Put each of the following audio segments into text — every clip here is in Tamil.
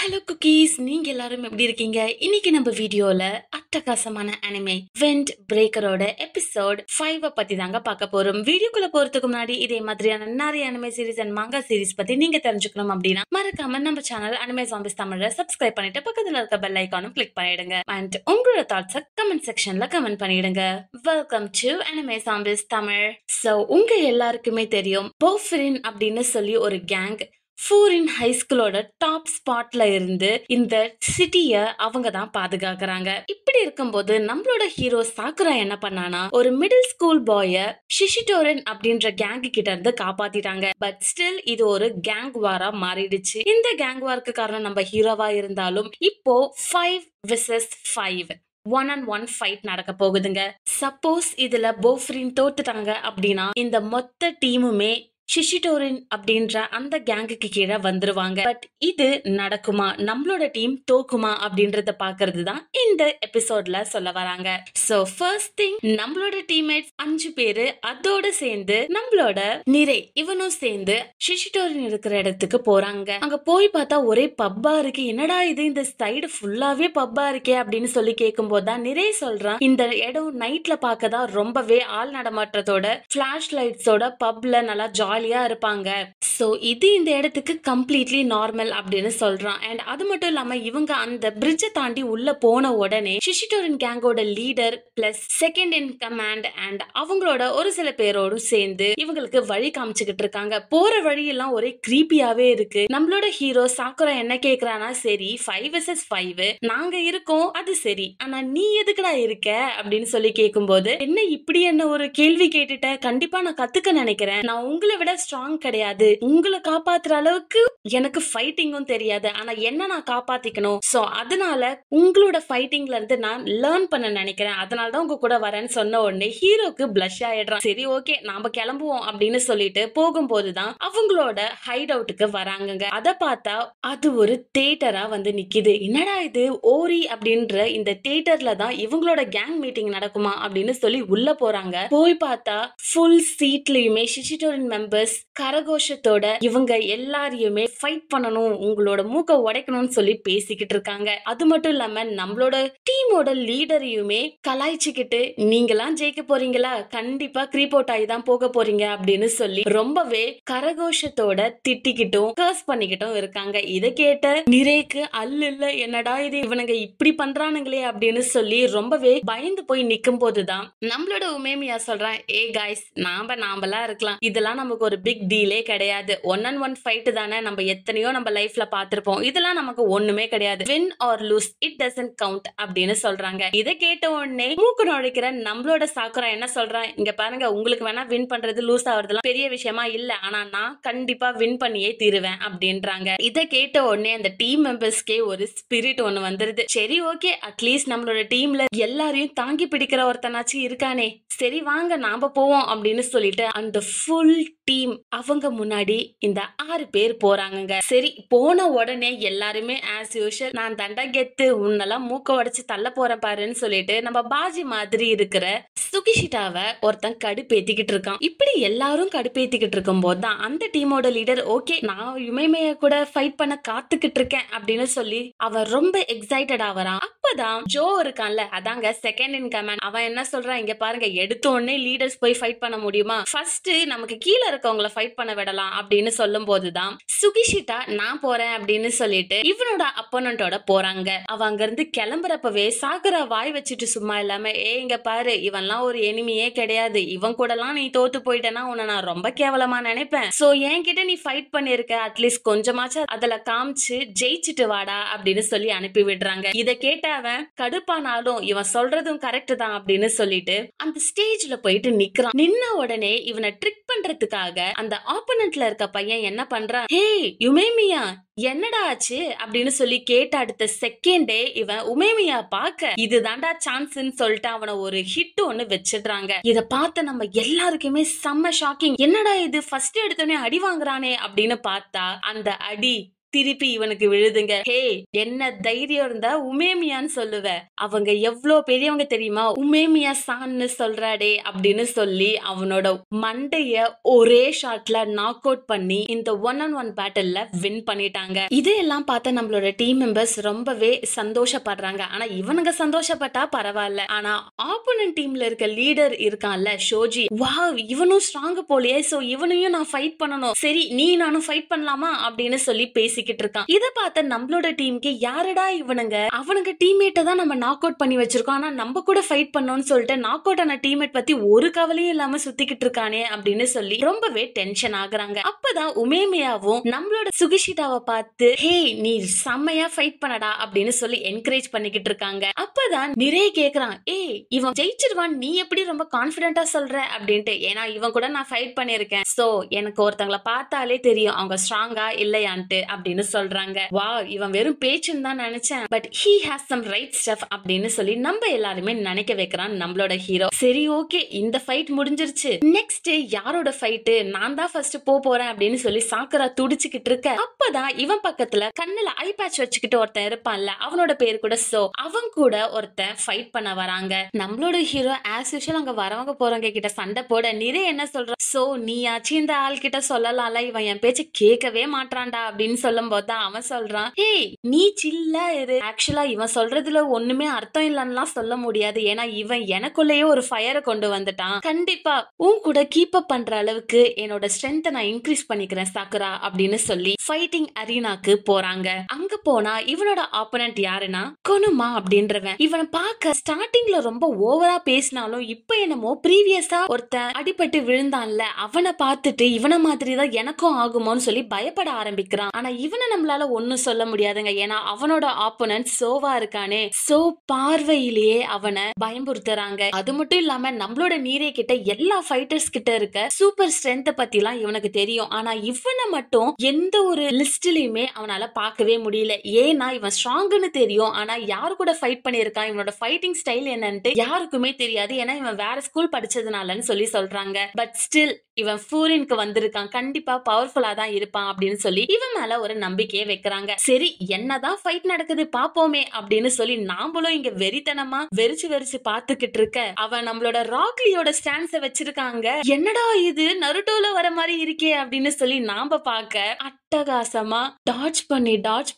ஹலோ குக்கீஸ், நீங்க எல்லாரும் எப்படி இருக்கீங்க? இன்னைக்கு நம்ம வீடியோல அட்டகாசமான அனிமே வெண்ட் பிரேக்கரோட எபிசோட் 5 பத்தி தாங்க பார்க்க போறோம். வீடியோக்குள்ள போறதுக்கு முன்னாடி இதே மாதிரியான நிறைய அனிமே சீரிஸ் அண்ட் மாங்கா சீரிஸ் பத்தி நீங்க தெரிஞ்சுக்கணும் அப்படின்னா மறக்காம நம்ம சேனல் அனிமே ஜாம்பிஸ் தமிழ சப்ஸ்கிரைப் பண்ணிட்டு பக்கத்துல இருக்க பெல் ஐகானும் கிளிக் பண்ணிடுங்க. அண்ட் உங்களோட தாட்ஸை கமெண்ட் செக்ஷன்ல கமெண்ட் பண்ணிடுங்க. Welcome to anime zombies Tamil. So உங்க எல்லாருக்குமே தெரியும், போஃபிரின் அப்படின்னு சொல்லி ஒரு கேங் ஃபூரின் ஹைஸ்கூலோட டாப் ஸ்பாட்ல இருந்து இந்த சிட்டிய அவங்க தான் பாதுகாக்கிறாங்க. இப்படி இருக்கும்போது நம்மளோட ஹீரோ சாக்குரா என்ன பண்ணானா, ஒரு மிடில் ஸ்கூல் பாய ஷிஷிடோரன் அப்படின்ற கேங் கிட்ட இருந்து காப்பாத்திட்டாங்க. பட் ஸ்டில் இது ஒரு கேங் வாரா மாறிடுச்சு. இந்த கேங் வாருக்கு காரணம் நம்ம ஹீரோவா இருந்தாலும் இப்போ 5 vs 5 1-on-1 ஃபைட் நடக்க போகுதுங்க. சப்போஸ் இதுல போஃப்ரின் தோத்துட்டாங்க அப்படின்னா இந்த மொத்த டீமுமே ஷிஷிடோரின் அப்படின்ற அந்த கேங்குக்கு கீழே வந்துருவாங்க. பட் இது நடக்குமா, நம்மளோட டீம் தோக்குமா அப்படின்றத பாக்குறது தான் இந்த எபிசோட்ல சொல்ல வராங்க. சோ ஃபர்ஸ்ட் திங், நம்மளோட டீம்மேட்ஸ் 5 பேரு அதோட சேர்ந்து நம்மளோட நிறை இவனும் சேர்ந்து ஷிஷிடோரின் இருக்கிற இடத்துக்கு போறாங்க. அங்க போய் பார்த்தா ஒரே பப்பா இருக்கு. என்னடா இது, இந்த சைடு ஃபுல்லாவே பப்பா இருக்கே அப்படின்னு சொல்லி கேட்கும் போதுதான் நிறை சொல்றான், இந்த இடம் நைட்ல பார்க்கதான் ரொம்பவே ஆள் நடமாட்டத்தோட பிளாஷ் லைட்ஸோட பப்ல நல்லா ஜாலியா இருப்பாங்க. சோ இது இந்த இடத்துக்கு கம்ப்ளீட்லி நார்மல் அப்படின்னு சொல்றான். அண்ட் அது மட்டும் இல்லாம இவங்க அந்த பிரிட்ஜை தாண்டி உள்ள போன உடனே ஷிஷிடோரின் கேங்கோட leader plus second in command and அவங்களோட ஒரு சில பேரோடு சேர்ந்து இவங்களுக்கு வழி காமிச்சுக்கிட்டு இருக்காங்க. போற வழி எல்லாம் ஒரே கிரீப்பியாவே இருக்கு. நம்மளோட ஹீரோ சாக்குரா என்ன கேக்குறானா, சரி 5 vs 5 நாங்க இருக்கோம், அது சரி, ஆனா நீ எதுக்குடா இருக்க அப்படின்னு சொல்லி கேட்கும் போது, என்ன இப்படி என்ன ஒரு கேள்வி கேட்டுட்ட, கண்டிப்பா நான் கத்துக்க நினைக்கிறேன், நான் உங்களை விட ஸ்ட்ராங் கிடையாது, உங்களை காப்பாத்துற அளவுக்கு எனக்கு ஃபைட்டிங்கும் தெரியாது, ஆனா என்ன நான் காப்பாத்திக்கணும், சோ அதனால உங்களோட ஃபைட்டிங்ல இருந்து நான் லேர்ன் பண்ண நினைக்கிறேன், அதனாலதான் உங்க கூட வரேன்னு சொன்ன உடனே ஹீரோக்கு பிளஷ் ஆயிடுறான். சரி ஓகே நாம கிளம்புவோம் அப்படின்னு சொல்லிட்டு போகும்போதுதான் அவங்களோட ஹைட் அவுட்டுக்கு வராங்க. அத பார்த்தா அது ஒரு தியேட்டரா வந்து நிக்குது. என்னடா இது, ஓரி அப்படின்ற இந்த தியேட்டர்ல தான் இவங்களோட கேங் மீட்டிங் நடக்குமா அப்படின்னு சொல்லி உள்ள போறாங்க. போய் பார்த்தா ஃபுல் சீட்லயுமே ஷிஷிடோரின் மெம்பர்ஸ் கரகோஷத்தோட இவங்க எல்லாரையுமே ஃபைட் பண்ணணும், உங்களோட மூக்க உடைக்கணும்னு சொல்லி பேசிக்கிட்டு இருக்காங்க. அது மட்டும் இல்லாம நம்மளோட டீமோட லீடரையுமே கலாய்ச்சிக்கிட்டு, நீங்களாம் ஜெயிக்க போறீங்களா, கண்டிப்பா கிரீப் அவுட் ஆகி தான் போக போறீங்க அப்படின்னு சொல்லி ரொம்பவே கரகோஷத்தோட திட்டிக்கிட்டும் கர்ஸ் பண்ணிக்கிட்டும் இருக்காங்க. இதை கேட்ட நிறைக்கு அல்ல இல்ல, என்னடா இது இவனுங்க இப்படி பண்றானுங்களே அப்படின்னு சொல்லி ரொம்பவே பயந்து போய் நிக்கும் போதுதான் நம்மளோட உமேமியா சொல்றான், ஏ காய்ஸ் நாமளா இருக்கலாம், இதெல்லாம் நமக்கு ஒரு பிக் டீலே கிடையாது, 1-on-1 ஃபைட் தானே, நம்ம எத்தனையோ நம்ம லைஃப்ல பாத்திருப்போம், இதெல்லாம் நமக்கு ஒண்ணுமே கிடையாது, win R loose it doesn't count அப்படின்னு சொல்றாங்க. இதை கேட்ட உடனே மூக்கு நுழைக்கிற நம்மளோட சாக்குரா என்ன சொல்றான், இங்க பாருங்க, உங்களுக்கு வேணா வின் பண்றது லூஸ் ஆகுறதுலாம் பெரிய விஷயமா இல்ல, ஆனா நான் கண்டிப்பா வின் பண்ணியே தீருவேன் அப்படின்றாங்க. இதை கேட்ட உடனே அந்த டீம் மெம்பர்ஸ்க்கே ஒரு ஸ்பிரிட் ஒண்ணு வந்துருது. சரி ஓகே, அட்லீஸ்ட் நம்மளோட டீம்ல எல்லாரையும் தாங்கி பிடிக்கிற ஒருத்தனாச்சு இருக்கானே, சரி வாங்க நாம போவோம் அப்படின்னு சொல்லிட்டு அந்த ஃபுல் டீம் அவங்க முன்னாடி இந்த 6 பேர் போறாங்க. சரி போன உடனே எல்லாருமே ஆஸ் யூஷுவல், நான் தண்டா கெத்து, உன்னெல்லாம் மூக்க உடைச்சு தள்ள போறேன் பாருன்னு சொல்லிட்டு நம்ம பாஜி மாதிரி இருக்கிற சுகிஷிட்டாவை ஒருத்தன் கடுப்பேத்திக்கிட்டு இருக்கான். இப்படி எல்லாரும் கடுப்பேத்திக்கிட்டு இருக்கும் போதுதான் அந்த டீமோட லீடர், ஓகே நான் யுமேமைய கூட ஃபைட் பண்ண காத்துக்கிட்டு இருக்கேன் அப்படின்னு சொல்லி அவன் ரொம்ப எக்ஸைட்டட் ஆவறான். அப்பதான் ஜோ இருக்கான்ல, அதாங்க செகண்ட் இன் கமாண்ட், அவன் என்ன சொல்றான், இங்க பாருங்க, எடுத்த உடனே லீடர்ஸ் போய் ஃபைட் பண்ண முடியுமா, ஃபர்ஸ்ட் நமக்கு கீழே இருக்கவங்கள ஃபைட் பண்ண விடலாம் அப்படின்னு சொல்லும் போதுதான் சுகிஷிட்டா நான் போறேன் அப்படின்னு சொல்லிட்டு இவனோட அப்போனண்டோட போறாங்க. அவ அங்க இருந்து கிளம்புறப்பவே சாகுரா வாய் வச்சுட்டு சும்மா இல்லாம, இங்க பாரு, இவன்லாம் ஒரு எனிமியே கிடையாது, இவன் கூட எல்லாம் நீ தோத்து போயிட்டனா உன்னை நான் ரொம்ப கேவலமா நினைப்பேன், சோ என்கிட்ட நீ ஃபைட் பண்ணிருக்க, அட்லீஸ்ட் கொஞ்சமாச்சும் அதுல காமிச்சு ஜெயிச்சுட்டு வாடா அப்படின்னு சொல்லி அனுப்பி விடுறாங்க. இதை கேட்ட அவன் கடுப்பானாலும் இவன் சொல்றதும் கரெக்ட் தான் அப்படின்னு சொல்லிட்டு அந்த ஸ்டேஜ்ல போயிட்டு நிக்கிறான். நின்ன உடனே இவனை ட்ரிக் பண்றதுக்காக அந்த ஆப்போனன்ட்ல இருக்க பையன் என்ன பண்றான், ஹே யுமேமியா என்னடா ஆச்சு அப்படின்னு சொல்லி கேட்ட அடுத்த செகண்டே இவன் உமேமியா பாக்க இதுதான்டா சான்ஸ்ன்னு சொல்லிட்டு அவனை ஒரு ஹிட் ஒண்ணு வச்சிடுறாங்க. இத பார்த்த நம்ம எல்லாருக்குமே செம்ம ஷாக்கிங், என்னடா இது ஃபர்ஸ்ட் எடுத்தோடனே அடி வாங்குறானே அப்படின்னு பார்த்தா அந்த அடி திருப்பி இவனுக்கு விழுதுங்க. ஹே, என்ன தைரியம் இருந்தா உமேமியான்னு சொல்லுவ, அவங்க எவ்வளவு பெரியவங்க தெரியுமா, உமேமியா சான்னு சொல்றாடே அப்படின்னு சொல்லி அவனோட மண்டைய ஒரே ஷாட்ல நாக் அவுட் பண்ணி இந்த 1-on-1 பேட்டில்ல வின் பண்ணிட்டாங்க. இதையெல்லாம் பார்த்த நம்மளோட டீம் மெம்பர்ஸ் ரொம்பவே சந்தோஷப்படுறாங்க. ஆனா இவனுங்க சந்தோஷப்பட்டா பரவாயில்ல, ஆனா ஆப்போனன்ட் டீம்ல இருக்க லீடர் இருக்கான்ல ஷோஜி, வாவ் இவனும் ஸ்ட்ராங் போலயே, சோ இவனையும் நான் ஃபைட் பண்ணணும், சரி நீ நானும் ஃபைட் பண்ணலாமா அப்படின்னு சொல்லி பேசிக்கிட்டு இருக்கான். இத பார்த்த நம்மளோட டீமுக்கு யாரடா இவனுங்க, அவனுங்க டீம்மேட்டை தான் நம்ம நாக் அவுட் பண்ணி வச்சிருக்கோம், ஆனா நம்ம கூட ஃபைட் பண்ணணும்னு சொல்லிட்டு நாக் அவுட் ஆன டீம்மேட் பத்தி ஒரு கவலையும் இல்லாம சுத்திக்கிட்டு இருக்கானே அப்படின்னு சொல்லி ரொம்பவே டென்ஷன் ஆகுறாங்க. அப்பதான் உமேமியாவும் நம்மளோட சுகிஷிதாவை பார்த்து, ஹே நீ செம்மையா ஃபைட் பண்ணடா அப்படின்னு சொல்லி என்கரேஜ் பண்ணிக்கிட்டு இருக்காங்க. அப்பதான் நிறைய கேக்குறான், ஏய் இவன் ஜெயிச்சிருவான் நீ எப்படி ரொம்ப கான்பிடென்ட்டா சொல்ற அப்படின்ட்டு, ஏன்னா இவன் கூட நான் ஃபைட் பண்ணிருக்கேன், சோ எனக்கு ஒருத்தங்கள பார்த்தாலே தெரியும் அவங்க ஸ்ட்ராங்கா இல்லையான்ட்டு அப்படின்னு சொல்றாங்க. வா இவன் வெறும் பேச்சுன்னு தான் நினைச்சேன், but he has some right stuff அப்படின்னு சொல்லி நம்ம எல்லாருமே நினைக்க வைக்கிறான் நம்மளோட ஹீரோ. சரி ஓகே, இந்த ஃபைட் முடிஞ்சிருச்சு, நெக்ஸ்ட் யாரோட ஃபைட், நான் தான் ஃபர்ஸ்ட் போறேன் அப்படின்னு சொல்லி சாக்குரா துடிச்சுக்கிட்டு இருக்க. அப்பதான் இவன் பக்கத்துல கண்ணுல ஐ பேட்ச் வச்சுக்கிட்டு ஒருத்தன் இருப்பான்ல, அவனோட பேரு கூட சோ, அவன் கூட ஒருத்தன் ஃபைட் பண்ண வராங்க. நம்மளோட ஹீரோ ஆஸ் யூஷுவல் அங்க வரவங்க போறவங்க கிட்ட சண்டை போட நிறைய என்ன சொல்றான், சோ நீயாச்சும் இந்த ஆள் கிட்ட சொல்லலாம்ல, இவன் என் பேச்ச கேட்கவே மாட்டான்டா அப்படின்னு சொல்லும் போதுதான் அவன் சொல்றான், ஏய் நீ சில்லா இரு, ஆக்சுவலா இவன் சொல்றதுல ஒண்ணுமே அர்த்தம் இல்லன்னா சொல்ல முடியாது, ஏன்னா இவன் எனக்குள்ளேயே ஒரு ஃபயரை கொண்டு வந்துட்டான், கண்டிப்பா உன் கூட கீப் அப் பண்ற அளவுக்கு என்னோட ஸ்ட்ரென்த்தை நான் இன்க்ரீஸ் பண்ணிக்கிறேன் சாக்குரா அப்படின்னு சொல்லி ஃபைட்டிங் அரீனாக்கு போறாங்க. அங்க போனா இவனோட ஆப்போனன்ட் யாருன்னா கொனுமா அப்படின்றவன். இவனை பார்க்க ஸ்டார்டிங்ல ரொம்ப ஓவரா பேசினாலும் இப்ப என்னமோ ப்ரீவியஸா ஒருத்தன் அடிபட்டு விழுந்தான்ல, அவனை பார்த்துட்டு இவனை மாதிரி தான் எனக்கும் ஆகுமோன்னு சொல்லி பயப்பட ஆரம்பிக்கிறான். ஆனா இவனை நம்மளால ஒன்னும் சொல்ல முடியாதுங்க, ஏன்னா அவனோட ஆப்போனன்ட் சோவா இருக்கானே, சோ பார்வையிலேயே அவனை பயமுறுத்துறாங்க. அது மட்டும் இல்லாம நம்மளோட நீரே கிட்ட எல்லா ஃபைட்டர்ஸ் கிட்ட இருக்க சூப்பர் ஸ்ட்ரென்த் பத்தி எல்லாம் இவனுக்கு தெரியும், ஆனா இவனை மட்டும் எந்த ஒரு லிஸ்ட்லயுமே அவனால பார்க்கவே முடியல, ஏன்னா இவன் ஸ்ட்ராங்னு தெரியும், ஆனா யாரு கூட ஃபைட் பண்ணிருக்கான், இவனோட ஃபைட்டிங் ஸ்டைல் என்னன்னு யாருக்குமே தெரியாது, ஏன்னா இவன் வேற ஸ்கூல் படிச்சதுனாலன்னு சொல்லி சொல்றாங்க. பட் ஸ்டில் இவன் ஃபாரினுக்கு வந்திருக்கான், கண்டிப்பா பவர்ஃபுல்லா தான் இருப்பான் அப்படின்னு சொல்லி இவன் மேல ஒரு நம்பிக்கையை வைக்கிறாங்க. சரி என்னதான் ஃபைட் நடக்குது பாப்போமே அப்படின்னு சொல்லி நாமளும் இங்க வெறித்தனமா வெறிச்சு பாத்துக்கிட்டு இருக்க, அவன் நம்மளோட ராக்லியோட ஸ்டான்ஸ வச்சிருக்காங்க. என்னடா இது நருட்டோல வர மாதிரி இருக்கே அப்படின்னு சொல்லி நாம பார்க்க அட்டகாசமா டாட்ச்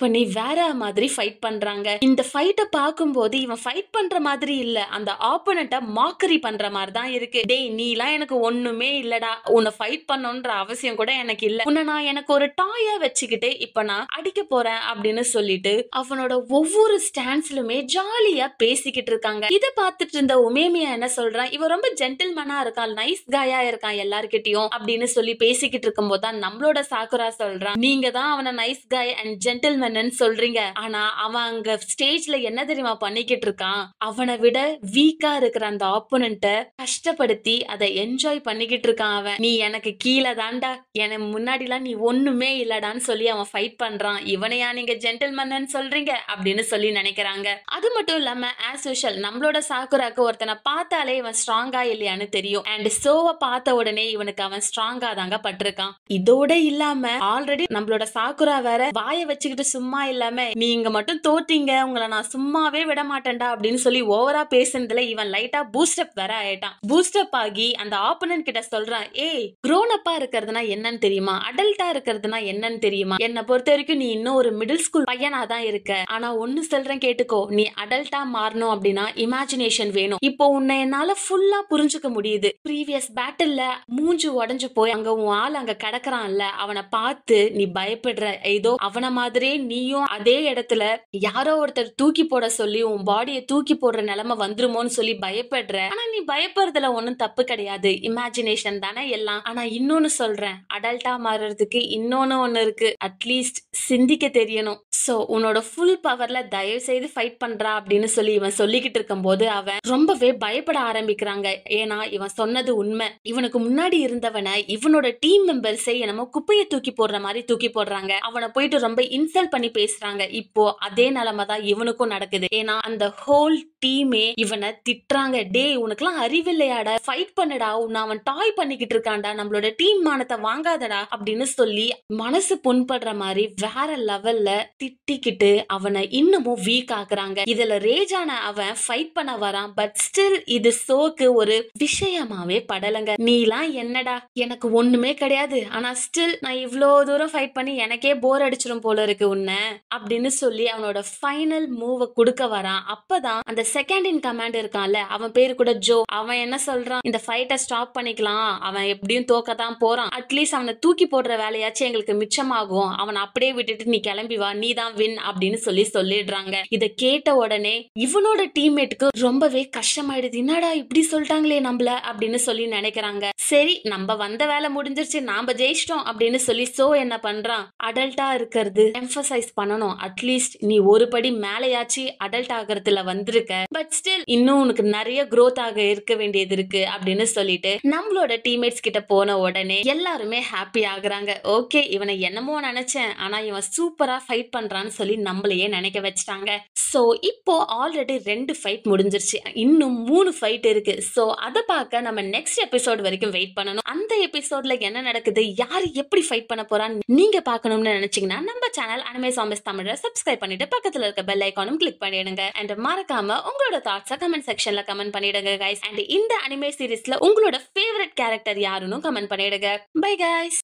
பண்ணி வேற மாதிரி ஃபைட் பண்றாங்க. இந்த ஃபைட்டை பார்க்கும்போது இவன் ஃபைட் பண்ற மாதிரி இல்ல, அந்த ஆப்போனண்ட்ட மாக்கரி பண்ற மாதிரி தான் இருக்கு. டேய் நீலாம் எனக்கு ஒண்ணுமே இல்லடா, உன்னை ஃபைட் பண்ணணும்ன்ற அவசியம் கூட எனக்கு இல்ல, உன்னை நான் எனக்கு ஒரு டாயா வச்சுக்கிட்டு இப்ப நான் அடிக்க போறேன் அப்படின்னு சொல்லிட்டு அவனோட ஒவ்வொரு ஸ்டான்ஸ்லுமே ஜாலியா பேசிக்கிட்டு இருக்காங்க. இத பார்த்துட்டு இருந்த உமேமியா என்ன சொல்றான், இவன் ரொம்ப ஜென்டில்மேனா இருக்கான், நைஸ் காயா இருக்கான் எல்லார்கிட்டயும் அப்படின்னு சொல்லி பேசிக்கிட்டு இருக்கும் போதுதான் நம்மளோட சாக்குரா சொல்றான், நீங்க தான் அவனை நைஸ் காய் அண்ட் ஜென்டில்மேன் சொல்றீங்க, ஆனா அவன் அங்க ஸ்டேஜ்ல என்ன தெரியுமா பண்ணிக்கிட்டு இருக்கான், அவனை விட வீக்கா இருக்கிற அந்த ஆப்போனண்ட்ட கஷ்டப்படுத்தி அதை என்ஜாய் பண்ணிக்கிட்டு இருக்கான். அவன் நீ எனக்கு கீழே தாண்டா, எனக்கு முன்னாடி எல்லாம் நீ ஒண்ணுமே இல்லடான்னு சொல்லி அவன் ஃபைட் பண்றான், இவனையா நீங்க ஜென்டில்மேன் சொல்றீங்க அப்படின்னு சொல்லி நினைக்கிறாங்க. அது மட்டும் இல்லாம ஆஸ் யூஷுவல் நம்மளோட சாக்குராக்கு ஒருத்தனை பார்த்தாலே இவன் ஸ்ட்ராங்கா இல்லையான்னு தெரியும், அண்ட் சோவை பார்த்த உடனே இவனுக்கு அவன் ஸ்ட்ராங்கா தாங்க பட்டிருக்கான். இதோட இல்லாம ஆல்ரெடி நம்மளோட சாக்குரா வேற வாய வச்சுக்கிட்டு சும்மா இல்லாம நீங்க மட்டும் தோத்தீங்க, உங்களை நான் சும்மாவே விட மாட்டேன்டா அப்படின்னு சொல்லி ஓவரா பேசுனதுல இவன் லைட்டா பூஸ்டப் வேற ஆயிட்டான். பூஸ்டப் ஆகி அந்த ஆப்போனன்ட் கிட்ட சொல்றான், ஏய் க்ரோன் அப்பா இருக்கிறதுனா என்னன்னு தெரியுமா, அடல்ட்டா இருக்கிறதுனா என்னன்னு தெரியுமா, என்னை பொறுத்த வரைக்கும் நீ இன்னும் ஒரு மிடில் ஸ்கூல் பையனா தான் இருக்க, ஆனா ஒன்னு சொல்றேன் கேட்டுக்கோ, நீ அடல்ட்டா மாறணும் அப்படின்னா இமேஜினேஷன் வேணும். இப்போ உன்னை என்னால ஃபுல்லா புரிஞ்சுக்க முடியுது, ப்ரீவியஸ் பேட்டில்ல மூஞ்சு உடஞ்சு போய் அங்க உன் ஆள் அங்க கிடக்குறான்ல, அவனை பார்த்து நீ பயப்படுற, ஏதோ அவன மாதிரியே நீயும் அதே இடத்துல யாரோ ஒருத்தர் தூக்கி போட சொல்லி உன் பாடியை தூக்கி போடுற நிலைமை வந்துருமோன்னு சொல்லி பயப்படுற, ஆனா நீ பயப்படுறதுல ஒன்னும் தப்பு கிடையாது, இமேஜினேஷன் தானே எல்லாம். ஆனா இன்னொன்னு சொல்றேன், அடல்ட்டா மாறுறதுக்கு இன்னொன்னு ஒண்ணு இருக்கு, அட்லீஸ்ட் சிந்திக்க தெரியணும். சோ உன்னோட ஃபுல் பவர்ல தயவு செய்து ஃபைட் பண்றா அப்படின்னு சொல்லி இவன் சொல்லிக்கிட்டு இருக்கும் போது அவன் ரொம்பவே பயப்பட ஆரம்பிக்கிறாங்க. ஏன்னா இவன் சொன்னது உண்மை, இவனுக்கு முன்னாடி இருந்தவனை இவனோட டீம் மெம்பர்ஸே என்னமோ குப்பையை தூக்கி போடுற மாதிரி தூக்கி போடுறாங்க, அவனை போயிட்டு ரொம்ப இன்சல்ட் பண்ணி பேசுறாங்க. இப்போ அதே நிலைமை தான் இவனுக்கும் நடக்குது, ஏன்னா அந்த ஹோல் டீமே இவனை திட்டுறாங்க, டே உனக்குலாம் அறிவில்லையாடா, ஃபைட் பண்ணடா, உன்னை அவன் டாய் பண்ணிக்கிட்டு இருக்கான்டா, நம்மளோட டீம் மானத்தை வாங்காதடா அப்படின்னு சொல்லி மனசு புண்படுற மாதிரி வேற லெவல்ல திட்டிக்கிட்டு அவனை இன்னமும் வீக் ஆக்குறாங்க. இதுல ரேஜான அவன் ஃபைட் பண்ண வரான். பட் ஸ்டில் இது சோக்கு ஒரு விஷயமாவே படலங்க. நீலாம் என்னடா, எனக்கு ஒண்ணுமே கிடையாது, ஆனா ஸ்டில் நான் இவ்ளோ தூரம் ஃபைட் பண்ணி எனக்கே போர் அடிச்சிரும் போல இருக்கு உன்ன அப்படின்னு சொல்லி அவனோட ஃபைனல் மூவ குடுக்க வரான். அப்பதான் அந்த செகண்ட் இன் கமாண்ட் இருக்கான்ல, அவன் பேரு கூட ஜோ, அவன் என்ன சொல்றான், இந்த ஃபைட்டை ஸ்டாப் பண்ணிக்கலாம், அவன் எப்படியும் தோக்கத்தான் போறான், அட்லீஸ்ட் அவனை தூக்கி போடுற வேலையாச்சும் எங்களுக்கு மிச்சமாகும், அவனை அப்படியே விட்டுட்டு நீ கிளம்பி வா, நீ தான் வின் அப்படின்னு சொல்லிடுறாங்க. இத கேட்ட உடனே இவனோட டீம்மேட்டுக்கு ரொம்பவே கஷ்டமாயிடுது. என்னடா இப்படி சொல்லிட்டாங்களே நம்மள அப்படின்னு சொல்லி நினைக்கிறாங்க. சரி நம்ம வந்த வேலை முடிஞ்சிருச்சு, நாம ஜெயிச்சிட்டோம் அப்படின்னு சொல்லி சோ என்ன பண்றான், அடல்ட்டா இருக்கிறது எம்பசைஸ் பண்ணணும், அட்லீஸ்ட் நீ ஒரு படி மேலையாச்சு அடல்ட் ஆகிறதுல வந்திருக்க, பட் ஸ்டில் இன்னும் உனக்கு நிறைய growth ஆக இருக்க வேண்டியது இருக்கு அப்படின்னு சொல்லிட்டு நம்மளோட டீம்மேட்ஸ் கிட்ட போன உடனே எல்லாருமே ஹாப்பி ஆகுறாங்க. ஓகே, இவனை என்னமோ நினைச்சேன், ஆனா இவன் சூப்பரா ஃபைட் பண்றான்னு சொல்லி நம்மளையே நினைக்க வச்சிட்டாங்க. சோ இப்போ ஆல்ரெடி 2 ஃபைட் முடிஞ்சிருச்சு, இன்னும் 3 ஃபைட் இருக்கு. சோ அத பார்க்க நம்ம நெக்ஸ்ட் எபிசோட் வரைக்கும் வெயிட் பண்ணணும். அந்த எபிசோட்ல என்ன நடக்குது, யாரு எப்படி ஃபைட் பண்ண போறான்னு நீங்க பார்க்கணும்னு நினைச்சீங்கன்னா நம்ம சேனல் அனிமே சாம்பிஸ் தமிழை சப்ஸ்கிரைப் பண்ணிட்டு பக்கத்துல இருக்க பெல் ஐகானும் கிளிக் பண்ணிடுங்க. அண்ட் மறக்காம உங்களோட தாட்ஸை கமெண்ட் செக்ஷன்ல கமெண்ட் பண்ணிடுங்க கைஸ். அண்ட் இந்த அனிமே சீரிஸ்ல உங்களோட ஃபேவரட் கேரக்டர் யாருன்னு கமெண்ட் பண்ணிடுங்க. Bye guys.